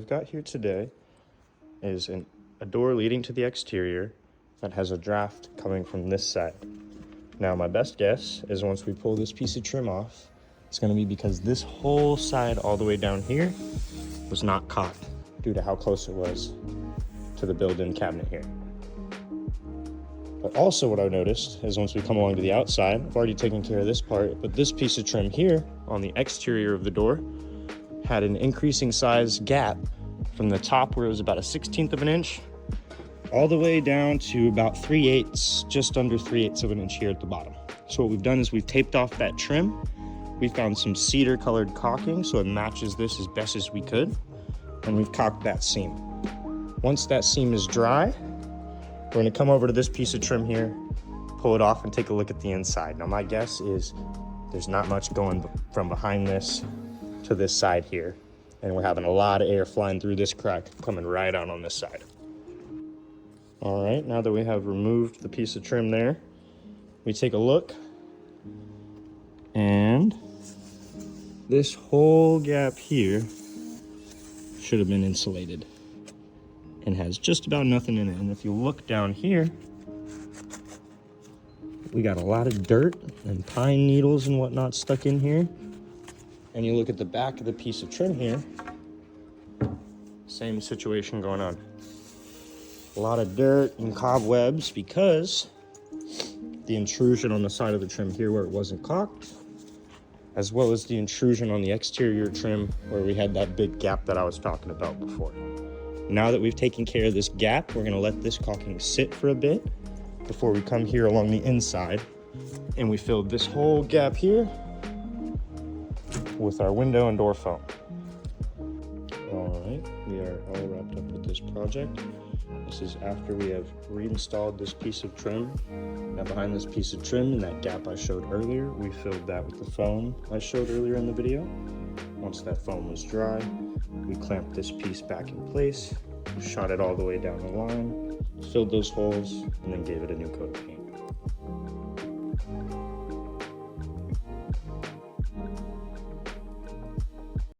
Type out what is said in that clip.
we've got here today is a door leading to the exterior that has a draft coming from this side. Now, my best guess is once we pull this piece of trim off, it's going to be because this whole side all the way down here was not caught due to how close it was to the built-in cabinet here. But also what I've noticed is once we come along to the outside, I've already taken care of this part, but this piece of trim here on the exterior of the door had an increasing size gap from the top where it was about 1/16 of an inch all the way down to about 3/8, just under 3/8 of an inch here at the bottom. So what we've done is we've taped off that trim. We found some cedar colored caulking so it matches this as best as we could, and we've caulked that seam. Once that seam is dry, we're going to come over to this piece of trim here, pull it off, and take a look at the inside. Now my guess is there's not much going from behind this to this side here, and we're having a lot of air flying through this crack coming right out on this side. All right, now that we have removed the piece of trim there, we take a look, and this whole gap here should have been insulated and has just about nothing in it. And if you look down here, we got a lot of dirt and pine needles and whatnot stuck in here. And you look at the back of the piece of trim here, same situation going on. A lot of dirt and cobwebs because the intrusion on the side of the trim here where it wasn't caulked, as well as the intrusion on the exterior trim where we had that big gap that I was talking about before. Now that we've taken care of this gap, we're gonna let this caulking sit for a bit before we come here along the inside, and we filled this whole gap here with our window and door foam. All right, we are all wrapped up with this project. This is after we have reinstalled this piece of trim. Now behind this piece of trim, in that gap I showed earlier, we filled that with the foam I showed earlier in the video. Once that foam was dry, we clamped this piece back in place, shot it all the way down the line, filled those holes, and then gave it a new coat of paint.